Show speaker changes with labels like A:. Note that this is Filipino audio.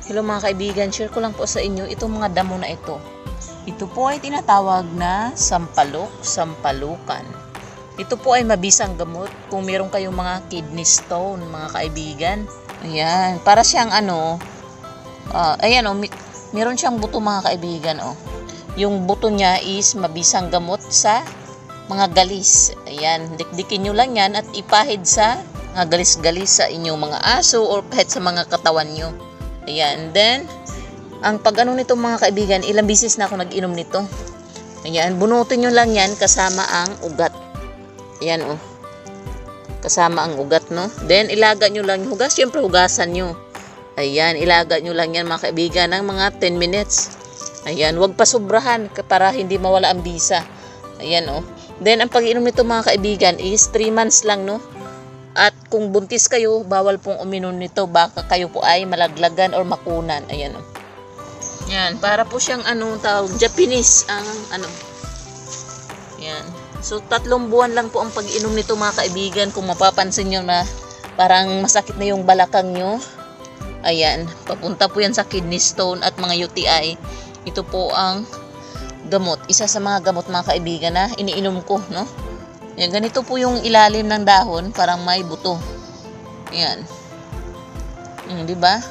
A: Hello mga kaibigan, share ko lang po sa inyo itong mga damo na ito. Ito po ay tinatawag na sampalukan. Ito po ay mabisang gamot kung meron kayong mga kidney stone mga kaibigan. Ayan, para siyang ayan meron siyang buto mga kaibigan Yung buto niya is mabisang gamot sa mga galis. Ayan, dikdikin nyo lang yan at ipahid sa mga galis-galis sa inyong mga aso or kahit sa mga katawan nyo. Ayan, then ang pag-ano nito mga kaibigan, ilang bisis na ako nag-inom nito. Ayan, bunutin nyo lang yan kasama ang ugat. Ayan kasama ang ugat, no? Then ilaga nyo lang yung hugas, syempre hugasan nyo. Ayan, ilaga nyo lang yan mga kaibigan ng mga 10 minutes. Ayan, wag pa sobrahan para hindi mawala ang bisa. Ayan Then ang pag-inom nito mga kaibigan is 3 months lang, no? At kung buntis kayo, bawal pong uminom nito. Baka kayo po ay malaglagan or makunan. Ayan Yan, para po siyang tawag, Japanese ang Yan. So 3 buwan lang po ang pag-inom nito mga kaibigan. Kung mapapansin nyo na parang masakit na yung balakang nyo. Ayan, papunta po yan sa kidney stone at mga UTI. Ito po ang gamot. Isa sa mga gamot mga kaibigan na iniinom ko, no? Yan, ganito po yung ilalim ng dahon, parang may buto. Yan. Di ba?